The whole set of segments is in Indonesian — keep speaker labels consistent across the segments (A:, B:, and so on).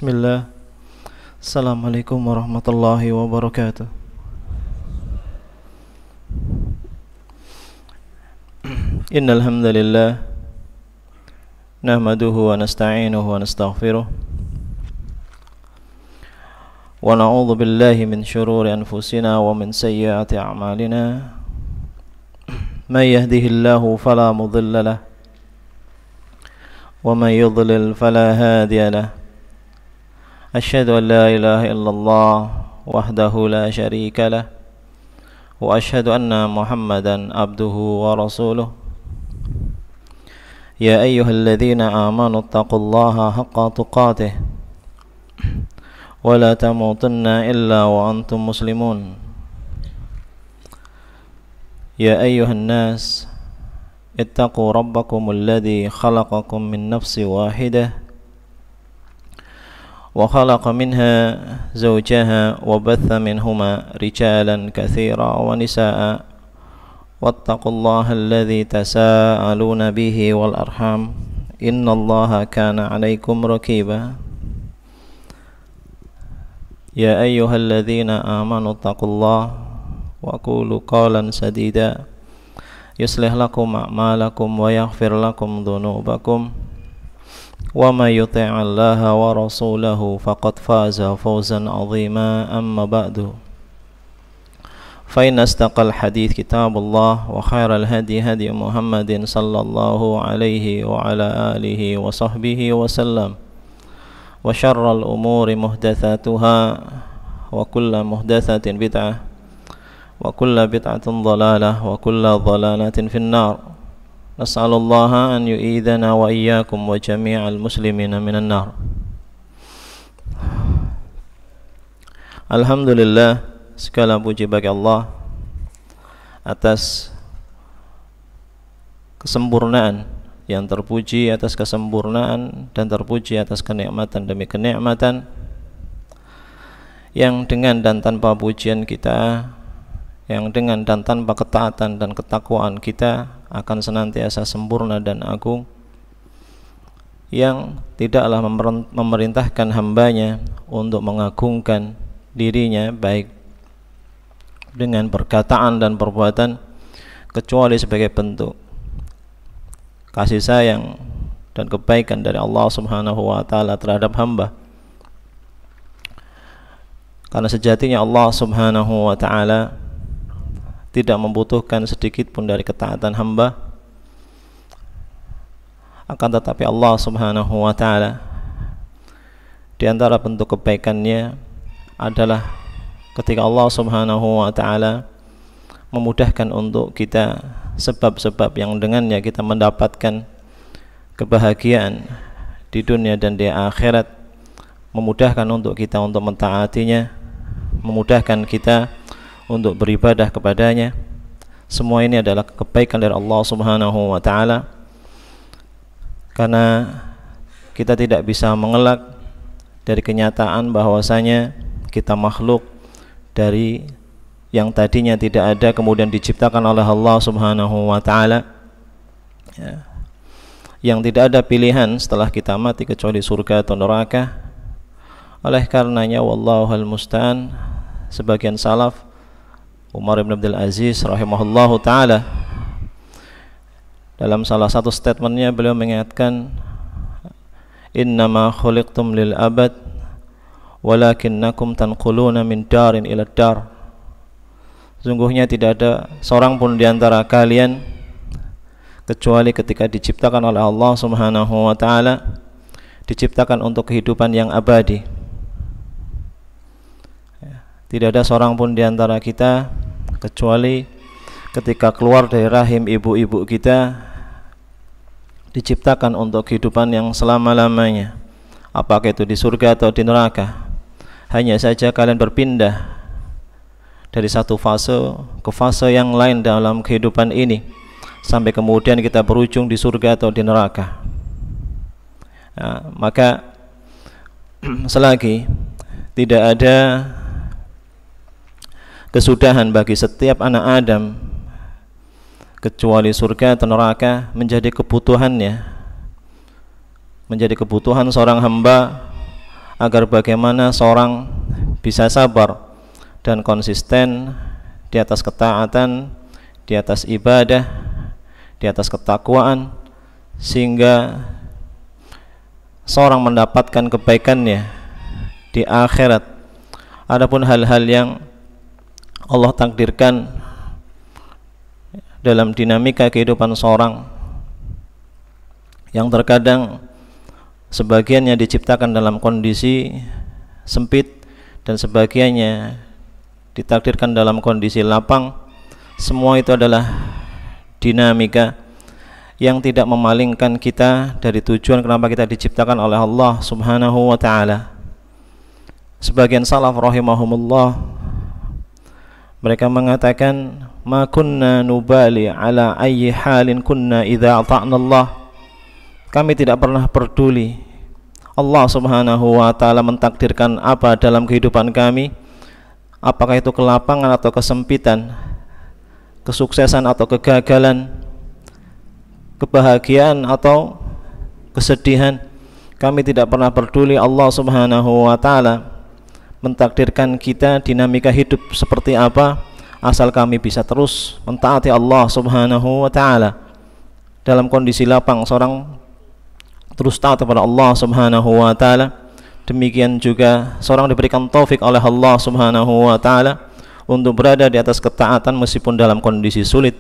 A: Bismillah. Assalamualaikum warahmatullahi wabarakatuh. Innal hamdalillah nahmaduhu wa nasta'inuhu wa nastaghfiruh wa na'udzu billahi min shururi anfusina wa min sayyiati a'malina. May yahdihillahu fala mudilla lahu wa may yudlil fala hadiya lahu. Asyhadu an la ilaha illallah wahdahu la syarika lah wa asyhadu anna Muhammadan abduhu wa rasuluh. Ya ayyuhalladzina amanu taqullaha haqqa tuqatih wa la tamutunna illa wa antum muslimun. Ya ayyuhan nas ittaqu rabbakumul ladzi khalaqakum min nafsin wahidah وخلق منها زوجها وبث منهما رجالا كثيرا ونساء واتقوا الله الذي تساءلون به والأرحام إن الله كان عليكم رقيبا يا أيها الذين آمنوا اتقوا الله وقولوا قولا سديدا يصلح لكم أعمالكم ويغفر لكم ذنوبكم وَمَا يُطِعِ اللَّهَ وَرَسُولَهُ فَقَدْ فَازَ فَوْزًا عَظِيمًا أَمَّا بَعْدُ فَإِنَّ أَصْدَقَ الْحَدِيثِ كِتَابُ اللَّهِ وَخَيْرَ الْهَدْيِ هَدْيُ مُحَمَّدٍ صَلَّى اللَّهُ عَلَيْهِ وَعَلَى آلِهِ وَصَحْبِهِ وَسَلَّمَ وَشَرَّ الْأُمُورِ مُحْدَثَاتُهَا وَكُلَّ مُحْدَثَةٍ بِدْعَةٍ وَكُلَّ بِدْعَةٍ ضَلَالَةٍ وَكُلَّ ضَلَالَةٍ فِي النَّارِ. Nas'alullaha an yu'idhana wa iyyakum wa jami'al muslimina minan nar. Alhamdulillah, segala puji bagi Allah atas kesempurnaan, yang terpuji atas kesempurnaan dan terpuji atas kenikmatan demi kenikmatan yang dengan dan tanpa pujian kita, yang dengan dan tanpa ketaatan dan ketakwaan kita akan senantiasa sempurna dan agung, yang tidaklah memerintahkan hambanya untuk mengagungkan dirinya baik dengan perkataan dan perbuatan kecuali sebagai bentuk kasih sayang dan kebaikan dari Allah Subhanahu wa ta'ala terhadap hamba. Karena sejatinya Allah Subhanahu wa ta'ala tidak membutuhkan sedikit pun dari ketaatan hamba, akan tetapi Allah Subhanahu wa ta'ala di antara bentuk kebaikannya adalah ketika Allah Subhanahu wa ta'ala memudahkan untuk kita sebab-sebab yang dengannya kita mendapatkan kebahagiaan di dunia dan di akhirat, memudahkan untuk kita untuk mentaatinya, memudahkan kita untuk beribadah kepadanya. Semua ini adalah kebaikan dari Allah Subhanahu wa ta'ala, karena kita tidak bisa mengelak dari kenyataan bahwasanya kita makhluk dari yang tadinya tidak ada kemudian diciptakan oleh Allah Subhanahu wa ta'ala, ya, yang tidak ada pilihan setelah kita mati kecuali surga atau neraka. Oleh karenanya wallahul musta'an, sebagian salaf Umar bin Abdul Aziz rahimahullahu ta'ala dalam salah satu statementnya beliau mengingatkan, innama khuliqtum lil abad walakinnakum tanquluna min darin ila dar. Sungguhnya tidak ada seorang pun di antara kalian kecuali ketika diciptakan oleh Allah Subhanahu wa ta'ala diciptakan untuk kehidupan yang abadi. Tidak ada seorang pun di antara kita kecuali ketika keluar dari rahim ibu-ibu kita diciptakan untuk kehidupan yang selama-lamanya, apakah itu di surga atau di neraka. Hanya saja kalian berpindah dari satu fase ke fase yang lain dalam kehidupan ini sampai kemudian kita berujung di surga atau di neraka. Maka selagi tidak ada kesudahan bagi setiap anak Adam kecuali surga atau neraka menjadi kebutuhannya, menjadi kebutuhan seorang hamba agar bagaimana seorang bisa sabar dan konsisten di atas ketaatan, di atas ibadah, di atas ketakwaan, sehingga seorang mendapatkan kebaikannya di akhirat. Adapun hal-hal yang Allah takdirkan dalam dinamika kehidupan seorang, yang terkadang sebagiannya diciptakan dalam kondisi sempit dan sebagiannya ditakdirkan dalam kondisi lapang, semua itu adalah dinamika yang tidak memalingkan kita dari tujuan kenapa kita diciptakan oleh Allah Subhanahu wa ta'ala. Sebagian salaf rahimahumullah, mereka mengatakan, ma kunna nubali ala ayyi halin kunna idza ata'na Allah. Kami tidak pernah peduli Allah Subhanahu wa ta'ala mentakdirkan apa dalam kehidupan kami, apakah itu kelapangan atau kesempitan, kesuksesan atau kegagalan, kebahagiaan atau kesedihan. Kami tidak pernah peduli Allah Subhanahu wa ta'ala mentakdirkan kita dinamika hidup seperti apa, asal kami bisa terus mentaati Allah Subhanahu wa ta'ala. Dalam kondisi lapang seorang terus taat kepada Allah Subhanahu wa ta'ala, demikian juga seorang diberikan taufik oleh Allah Subhanahu wa ta'ala untuk berada di atas ketaatan meskipun dalam kondisi sulit.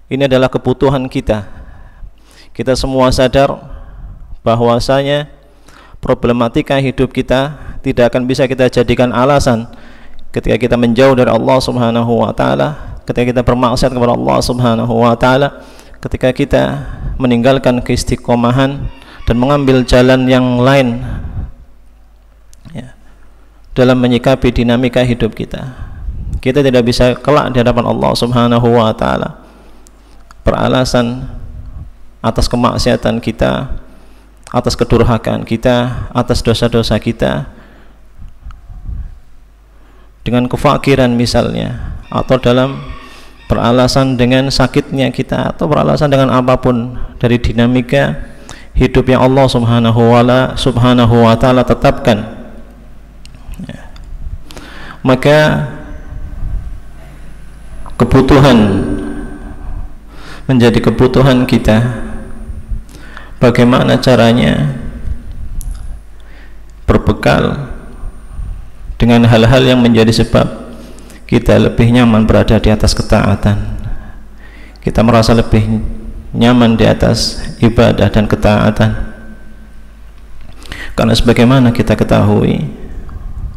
A: Ini adalah kebutuhan kita. Kita semua sadar bahwasanya problematika hidup kita tidak akan bisa kita jadikan alasan ketika kita menjauh dari Allah Subhanahu wa ta'ala, ketika kita bermaksiat kepada Allah Subhanahu wa ta'ala, ketika kita meninggalkan keistiqomahan dan mengambil jalan yang lain ya, dalam menyikapi dinamika hidup kita. Kita tidak bisa kelak di hadapan Allah Subhanahu wa ta'ala beralasan atas kemaksiatan kita, atas kedurhakaan kita, atas dosa-dosa kita, dengan kefakiran misalnya, atau dalam beralasan dengan sakitnya kita, atau beralasan dengan apapun dari dinamika hidup yang Allah Subhanahu wa ta'ala tetapkan ya. Maka kebutuhan menjadi kebutuhan kita, bagaimana caranya berbekal dengan hal-hal yang menjadi sebab kita lebih nyaman berada di atas ketaatan, kita merasa lebih nyaman di atas ibadah dan ketaatan. Karena sebagaimana kita ketahui,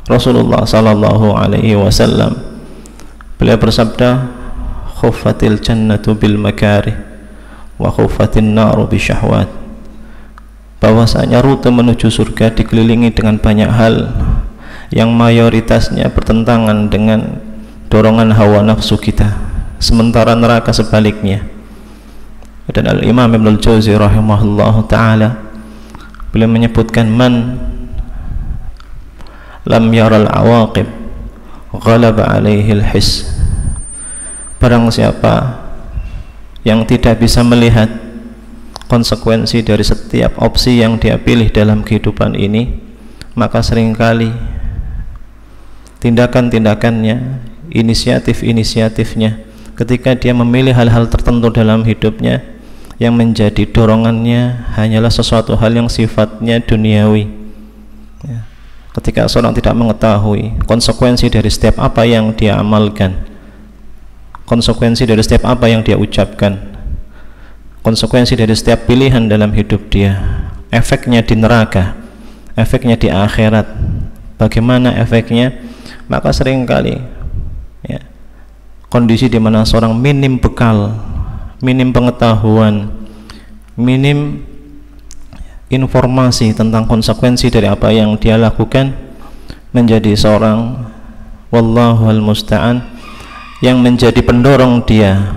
A: Rasulullah sallallahu alaihi wasallam beliau bersabda, khuffatil jannatu bil makarih wa khuffatin naru bisyahwat, bahwasanya rute menuju surga dikelilingi dengan banyak hal yang mayoritasnya bertentangan dengan dorongan hawa nafsu kita, sementara neraka sebaliknya. Dan Al-Imam Ibnul Jauzi rahimahullahu ta'ala beliau menyebutkan, man lam yaral awaqib ghalaba alaihi al-his, barang siapa yang tidak bisa melihat konsekuensi dari setiap opsi yang dia pilih dalam kehidupan ini, maka seringkali tindakan-tindakannya, inisiatif-inisiatifnya ketika dia memilih hal-hal tertentu dalam hidupnya yang menjadi dorongannya hanyalah sesuatu hal yang sifatnya duniawi ya. Ketika seorang tidak mengetahui konsekuensi dari setiap apa yang dia amalkan, konsekuensi dari setiap apa yang dia ucapkan, konsekuensi dari setiap pilihan dalam hidup dia, efeknya di neraka, efeknya di akhirat, bagaimana efeknya, maka seringkali ya, kondisi di mana seorang minim bekal, minim pengetahuan, minim informasi tentang konsekuensi dari apa yang dia lakukan, menjadi seorang wallahul musta'an yang menjadi pendorong dia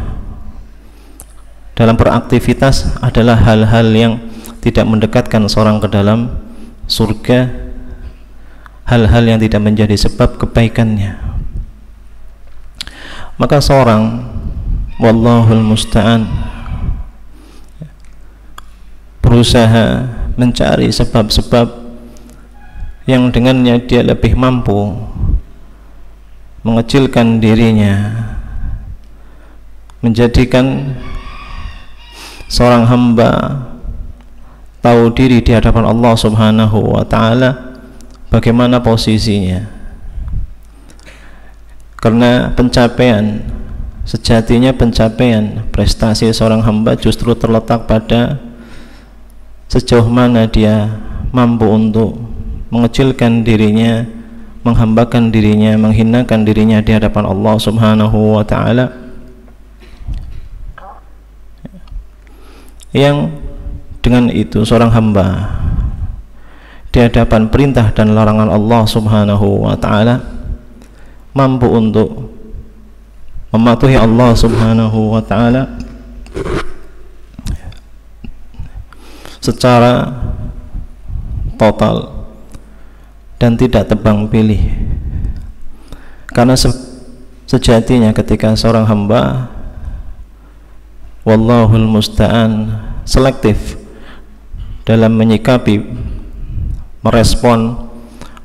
A: dalam beraktivitas adalah hal-hal yang tidak mendekatkan seorang ke dalam surga, hal-hal yang tidak menjadi sebab kebaikannya. Maka seorang wallahul musta'an berusaha mencari sebab-sebab yang dengannya dia lebih mampu mengecilkan dirinya, menjadikan seorang hamba tahu diri di hadapan Allah Subhanahu wa ta'ala bagaimana posisinya. Karena pencapaian, sejatinya pencapaian prestasi seorang hamba justru terletak pada sejauh mana dia mampu untuk mengecilkan dirinya, menghambakan dirinya, menghinakan dirinya di hadapan Allah Subhanahu wa ta'ala, yang dengan itu seorang hamba di hadapan perintah dan larangan Allah Subhanahu wa ta'ala mampu untuk mematuhi Allah Subhanahu wa ta'ala secara total dan tidak tebang pilih. Karena sejatinya ketika seorang hamba, wallahul musta'an, selektif dalam menyikapi, merespon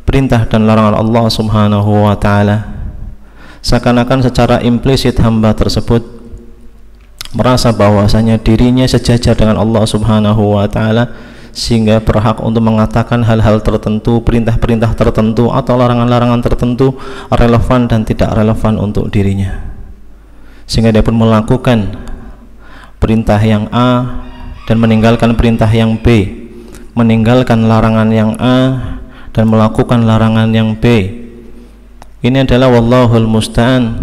A: perintah dan larangan Allah Subhanahu wa ta'ala, seakan-akan secara implisit hamba tersebut merasa bahwasanya dirinya sejajar dengan Allah Subhanahu wa ta'ala, sehingga berhak untuk mengatakan hal-hal tertentu, perintah-perintah tertentu atau larangan-larangan tertentu relevan dan tidak relevan untuk dirinya, sehingga dia pun melakukan perintah yang A dan meninggalkan perintah yang B, meninggalkan larangan yang A dan melakukan larangan yang B. Ini adalah wallahul musta'an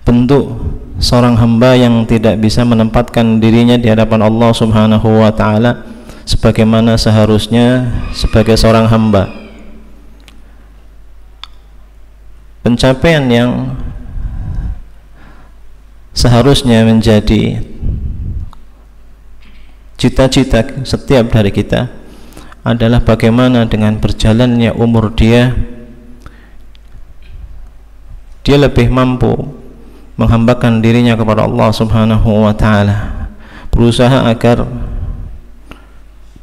A: bentuk seorang hamba yang tidak bisa menempatkan dirinya di hadapan Allah Subhanahu wa ta'ala sebagaimana seharusnya sebagai seorang hamba. Pencapaian yang seharusnya menjadi cita-cita setiap dari kita adalah bagaimana dengan berjalannya umur dia lebih mampu menghambakan dirinya kepada Allah Subhanahu wa ta'ala, berusaha agar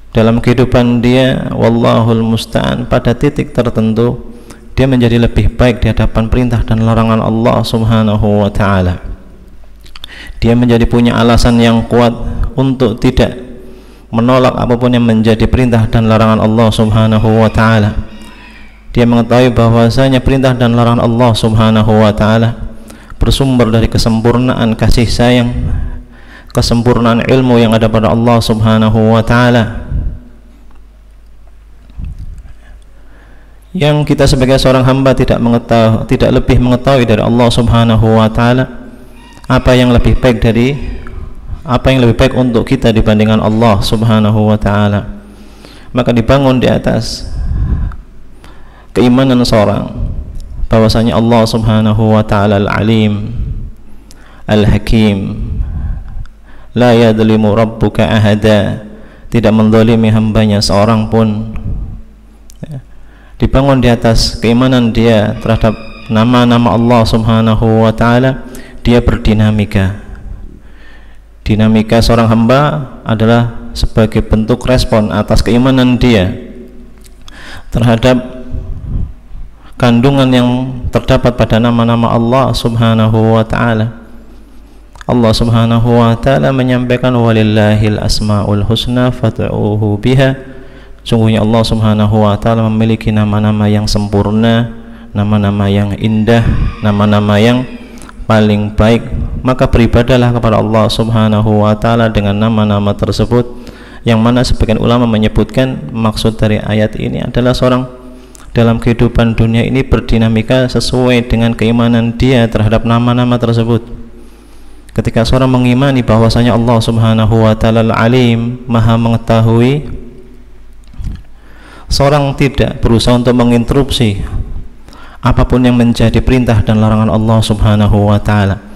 A: dalam kehidupan dia, wallahul musta'an, pada titik tertentu dia menjadi lebih baik di hadapan perintah dan larangan Allah Subhanahu wa ta'ala. Dia menjadi punya alasan yang kuat untuk tidak menolak apapun yang menjadi perintah dan larangan Allah Subhanahu wa ta'ala. Dia mengetahui bahwasanya perintah dan larangan Allah Subhanahu wa ta'ala bersumber dari kesempurnaan kasih sayang, kesempurnaan ilmu yang ada pada Allah Subhanahu wa ta'ala, yang kita sebagai seorang hamba tidak lebih mengetahui dari Allah Subhanahu wa ta'ala apa yang lebih baik untuk kita dibandingkan Allah Subhanahu wa ta'ala. Maka dibangun di atas keimanan seorang bahwasanya Allah Subhanahu wa ta'ala al-alim al-hakim, la yadlimu rabbuka ahada, tidak menzalimi hambanya seorang pun. Dibangun di atas keimanan dia terhadap nama-nama Allah Subhanahu wa ta'ala. Dia berdinamika. Dinamika seorang hamba adalah sebagai bentuk respon atas keimanan dia terhadap kandungan yang terdapat pada nama-nama Allah Subhanahu wa ta'ala. Allah Subhanahu wa ta'ala menyampaikan walillahil asmaul husna fad'uuhu biha. Sungguhnya Allah Subhanahu wa ta'ala memiliki nama-nama yang sempurna, nama-nama yang indah, nama-nama yang paling baik. Maka beribadahlah kepada Allah Subhanahu wa ta'ala dengan nama-nama tersebut, yang mana sebagian ulama menyebutkan maksud dari ayat ini adalah seorang dalam kehidupan dunia ini berdinamika sesuai dengan keimanan dia terhadap nama-nama tersebut. Ketika seorang mengimani bahwasanya Allah Subhanahu wa ta'ala al-alim, maha mengetahui, seorang tidak berusaha untuk menginterupsi apapun yang menjadi perintah dan larangan Allah Subhanahu wa ta'ala.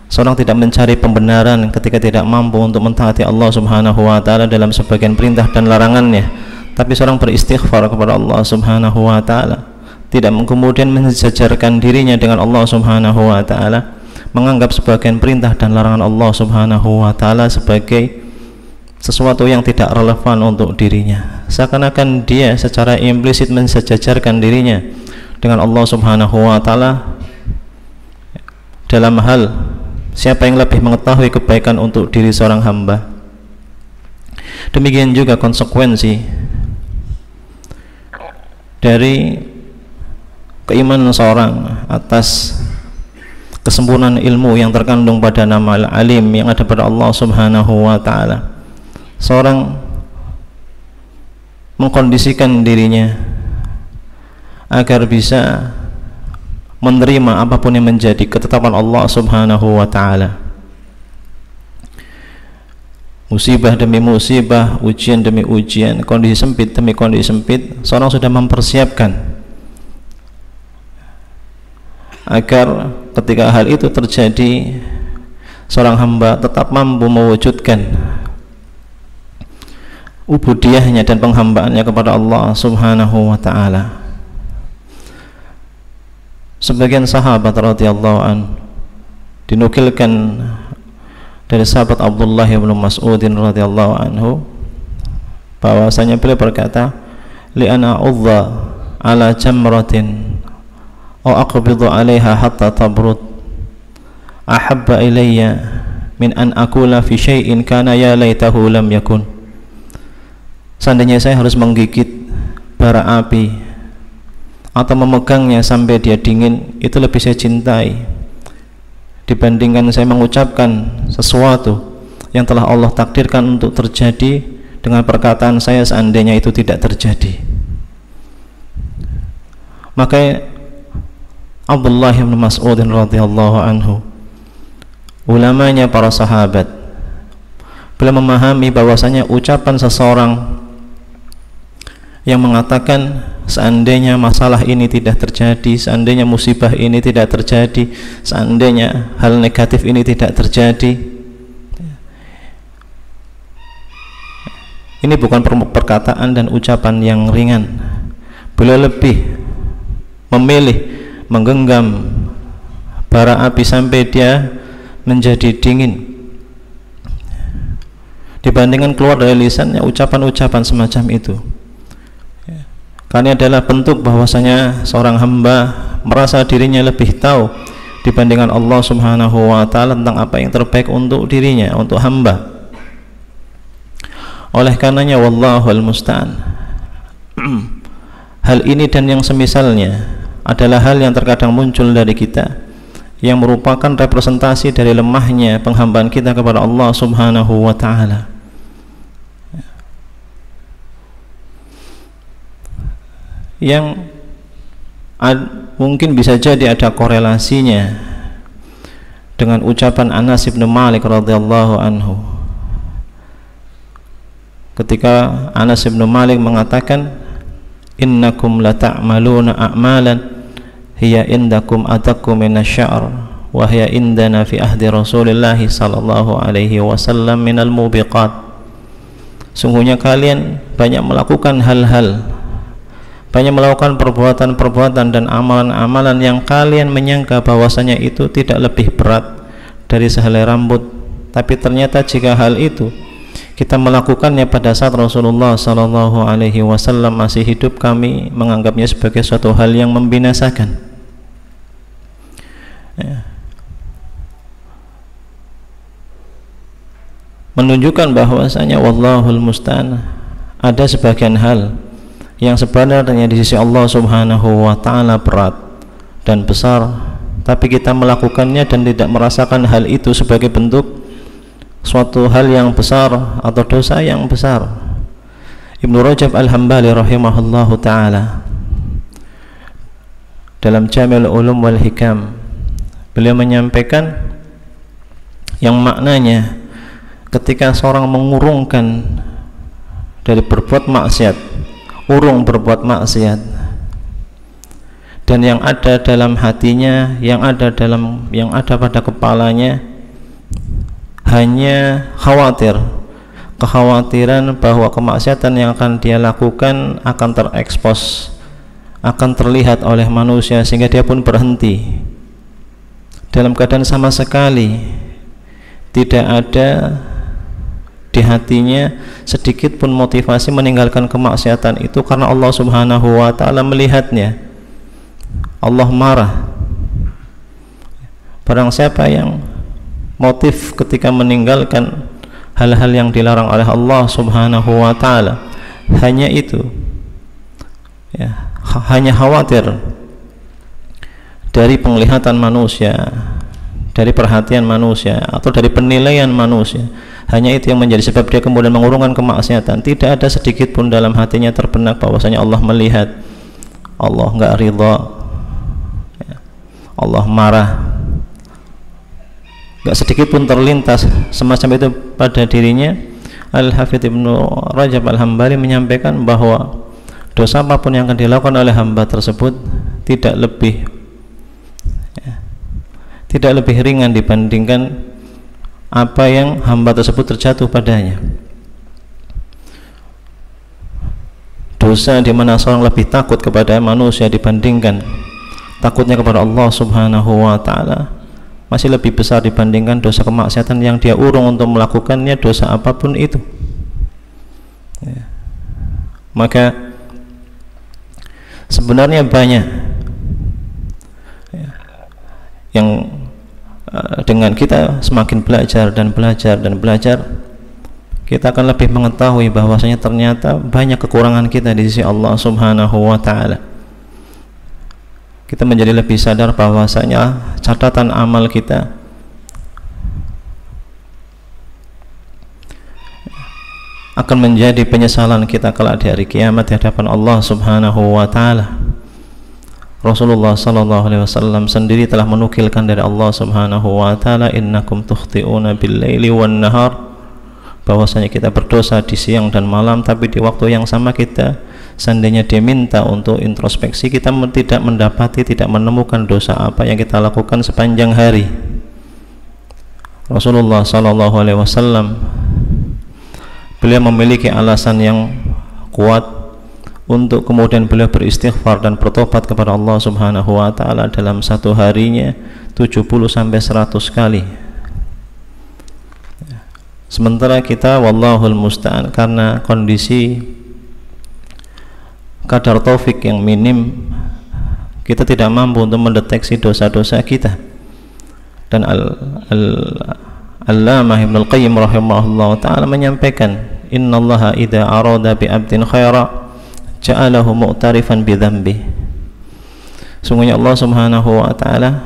A: Seorang tidak mencari pembenaran ketika tidak mampu untuk mentaati Allah Subhanahu wa ta'ala dalam sebagian perintah dan larangannya, tapi seorang beristighfar kepada Allah Subhanahu wa ta'ala, tidak kemudian mensejajarkan dirinya dengan Allah Subhanahu wa ta'ala, menganggap sebagian perintah dan larangan Allah Subhanahu wa ta'ala sebagai sesuatu yang tidak relevan untuk dirinya, seakan-akan dia secara implisit mensejajarkan dirinya dengan Allah Subhanahu wa taala dalam hal siapa yang lebih mengetahui kebaikan untuk diri seorang hamba. Demikian juga konsekuensi dari keimanan seorang atas kesempurnaan ilmu yang terkandung pada nama Al-Alim yang ada pada Allah Subhanahu wa taala. Seorang mengkondisikan dirinya agar bisa menerima apapun yang menjadi ketetapan Allah Subhanahu wa taala. Musibah demi musibah, ujian demi ujian, kondisi sempit demi kondisi sempit, seorang sudah mempersiapkan agar ketika hal itu terjadi, seorang hamba tetap mampu mewujudkan ubudiyahnya dan penghambaannya kepada Allah Subhanahu wa taala. Sebagian sahabat radhiyallahu an dinukilkan dari sahabat Abdullah bin Mas'ud radhiyallahu anhu bahwasanya beliau berkata, li ana a'udha ala jamratin aw aqbidu 'alaiha hatta tabrud ahabba ilayya min an aqula fi syai'in kana ya laitahu lam yakun. Seandainya saya harus menggigit bara api atau memegangnya sampai dia dingin, itu lebih saya cintai dibandingkan saya mengucapkan sesuatu yang telah Allah takdirkan untuk terjadi dengan perkataan saya seandainya itu tidak terjadi. Maka Abdullah bin Mas'ud radhiyallahu anhu, ulamanya para sahabat, beliau memahami bahwasanya ucapan seseorang yang mengatakan seandainya masalah ini tidak terjadi, seandainya musibah ini tidak terjadi, seandainya hal negatif ini tidak terjadi, ini bukan perkataan dan ucapan yang ringan. Beliau lebih memilih menggenggam bara api sampai dia menjadi dingin dibandingkan keluar dari lisannya ucapan-ucapan semacam itu. Karena adalah bentuk bahwasanya seorang hamba merasa dirinya lebih tahu dibandingkan Allah Subhanahu wa taala tentang apa yang terbaik untuk dirinya, untuk hamba. Oleh karenanya wallahul musta'an, hal ini dan yang semisalnya adalah hal yang terkadang muncul dari kita yang merupakan representasi dari lemahnya penghambaan kita kepada Allah Subhanahu wa taala. Yang mungkin bisa jadi ada korelasinya dengan ucapan Anas bin Malik radhiyallahu anhu ketika Anas bin Malik mengatakan, innakum la ta'maluna a'malan hiya indakum atakum minasya'r wa hiya indana fi ahdi Rasulillah sallallahu alaihi wasallam minal mubiqat. Sungguhnya kalian banyak melakukan hal-hal, banyak melakukan perbuatan-perbuatan dan amalan-amalan yang kalian menyangka bahwasanya itu tidak lebih berat dari sehelai rambut, tapi ternyata jika hal itu kita melakukannya pada saat Rasulullah sallallahu alaihi wasallam masih hidup, kami menganggapnya sebagai suatu hal yang membinasakan. Menunjukkan bahwasanya wallahul musta'an ada sebagian hal yang sebenarnya di sisi Allah Subhanahu wa taala berat dan besar, tapi kita melakukannya dan tidak merasakan hal itu sebagai bentuk suatu hal yang besar atau dosa yang besar. Ibnu Rajab Al-Hambali rahimahullahu taala dalam Jami'ul Ulum wal Hikam, beliau menyampaikan yang maknanya ketika seorang mengurungkan dari berbuat maksiat, urung berbuat maksiat, dan yang ada dalam hatinya, yang ada pada kepalanya hanya kekhawatiran bahwa kemaksiatan yang akan dia lakukan akan terekspos, akan terlihat oleh manusia, sehingga dia pun berhenti dalam keadaan sama sekali tidak ada di hatinya sedikit pun motivasi meninggalkan kemaksiatan itu, karena Allah Subhanahu wa ta'ala melihatnya. Allah marah. Barang siapa yang motif ketika meninggalkan hal-hal yang dilarang oleh Allah Subhanahu wa ta'ala hanya itu, ya, hanya khawatir dari penglihatan manusia, dari perhatian manusia, atau dari penilaian manusia, hanya itu yang menjadi sebab dia kemudian mengurungkan kemaksiatan, tidak ada sedikit pun dalam hatinya terbenak bahwasanya Allah melihat, Allah enggak ridha, ya, Allah marah. Enggak sedikit pun terlintas semacam itu pada dirinya. Al-Hafidz Ibnu Rajab Al-Hambali menyampaikan bahwa dosa apapun yang akan dilakukan oleh hamba tersebut tidak lebih ringan dibandingkan apa yang hamba tersebut terjatuh padanya. Dosa di mana seorang lebih takut kepada manusia dibandingkan takutnya kepada Allah Subhanahu wa ta'ala masih lebih besar dibandingkan dosa kemaksiatan yang dia urung untuk melakukannya, dosa apapun itu, ya. Maka sebenarnya banyak, ya, yang dengan kita semakin belajar dan belajar dan belajar, kita akan lebih mengetahui bahwasanya ternyata banyak kekurangan kita di sisi Allah Subhanahu wa ta'ala. Kita menjadi lebih sadar bahwasanya catatan amal kita akan menjadi penyesalan kita kelak di hari kiamat di hadapan Allah Subhanahu wa ta'ala. Rasulullah sallallahu alaihi wasallam sendiri telah menukilkan dari Allah Subhanahu wa ta'ala, innakum tukhti'una bil-laili wan-nahar, bahwasanya kita berdosa di siang dan malam, tapi di waktu yang sama kita, seandainya dia minta untuk introspeksi, kita tidak mendapati, tidak menemukan dosa apa yang kita lakukan sepanjang hari. Rasulullah sallallahu alaihi wasallam, beliau memiliki alasan yang kuat untuk kemudian beliau beristighfar dan bertobat kepada Allah Subhanahu wa ta'ala dalam satu harinya 70 sampai 100 kali. Sementara kita wallahul musta'an, karena kondisi kadar taufik yang minim, kita tidak mampu untuk mendeteksi dosa-dosa kita. Dan Al-Allamah Ibnul Qayyim rahimahullah ta'ala menyampaikan, innallaha idza arada bi 'abdin khaira ja'alahu mu'tarifan bi dzambi. Sungguhnya Allah Subhanahu wa ta'ala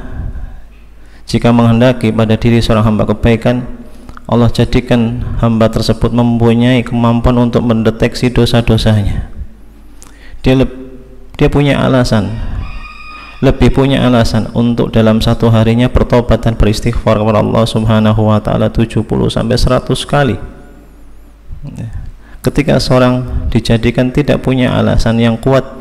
A: jika menghendaki pada diri seorang hamba kebaikan, Allah jadikan hamba tersebut mempunyai kemampuan untuk mendeteksi dosa-dosanya. Dia punya alasan, lebih punya alasan untuk dalam satu harinya bertobat dan beristighfar kepada Allah Subhanahu wa ta'ala 70 sampai 100 kali. Ketika seorang dijadikan tidak punya alasan yang kuat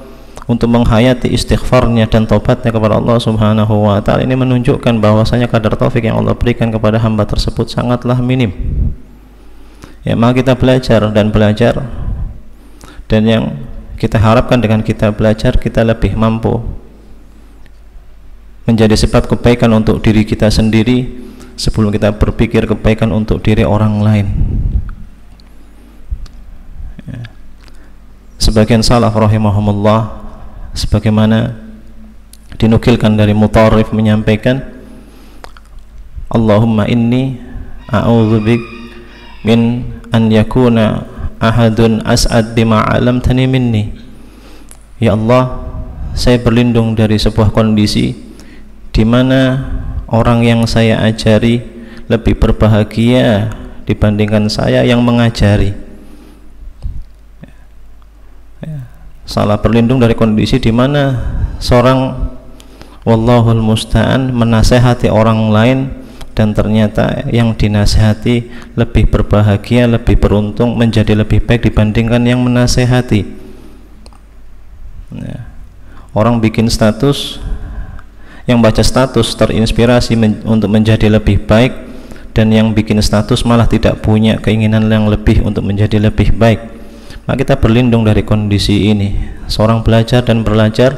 A: untuk menghayati istighfarnya dan tobatnya kepada Allah Subhanahu wa ta'ala, ini menunjukkan bahwasanya kadar taufik yang Allah berikan kepada hamba tersebut sangatlah minim. Ya, maka kita belajar dan belajar, dan yang kita harapkan dengan kita belajar, kita lebih mampu menjadi sebab kebaikan untuk diri kita sendiri sebelum kita berpikir kebaikan untuk diri orang lain. Sebagian salaf rahimahumullah, sebagaimana dinukilkan dari Mutarrif, menyampaikan, Allahumma inni a'udzubik min an yakuna ahadun as'ad bima 'alamtani minni. Ya Allah, saya berlindung dari sebuah kondisi di mana orang yang saya ajari lebih berbahagia dibandingkan saya yang mengajari. Salah berlindung dari kondisi di mana seorang wallahul musta'an menasehati orang lain dan ternyata yang dinasehati lebih berbahagia, lebih beruntung, menjadi lebih baik dibandingkan yang menasehati. Ya. Orang bikin status, yang baca status terinspirasi untuk menjadi lebih baik, dan yang bikin status malah tidak punya keinginan yang lebih untuk menjadi lebih baik. Maka kita berlindung dari kondisi ini. Seorang belajar dan belajar,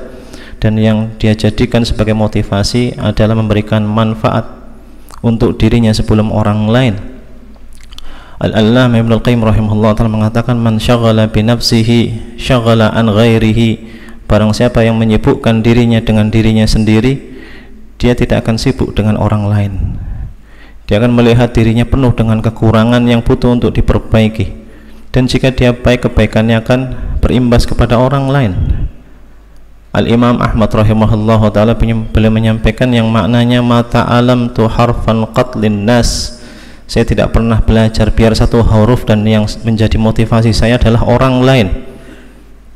A: dan yang dia jadikan sebagai motivasi adalah memberikan manfaat untuk dirinya sebelum orang lain. Al-Allamah Ibnu Al-Qayyim rahimahullah ta'ala mengatakan, man syaghala bi nafsihi syaghala an ghairihi. Barang siapa yang menyibukkan dirinya dengan dirinya sendiri, dia tidak akan sibuk dengan orang lain. Dia akan melihat dirinya penuh dengan kekurangan yang butuh untuk diperbaiki, dan jika dia baik, kebaikannya akan berimbas kepada orang lain. Al-Imam Ahmad rahimahullah ta'ala beliau menyampaikan yang maknanya, mata alam tu harfan qatlin nas. Saya tidak pernah belajar biar satu huruf, dan yang menjadi motivasi saya adalah orang lain.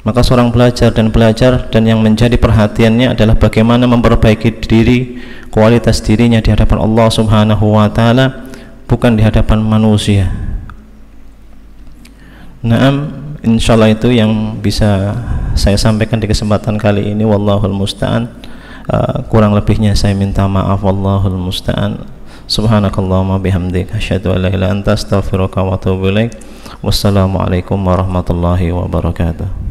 A: Maka seorang belajar dan yang menjadi perhatiannya adalah bagaimana memperbaiki diri, kualitas dirinya di hadapan Allah Subhanahu wa ta'ala, bukan di hadapan manusia. Naam, insyaallah itu yang bisa saya sampaikan di kesempatan kali ini. Wallahul musta'an. Kurang lebihnya saya minta maaf. Wallahul musta'an. Subhanakallahumma bihamdik, asyhadu an la ilaha illa anta, astaghfiruka wa atubu ilaik. Wassalamualaikum warahmatullahi wabarakatuh.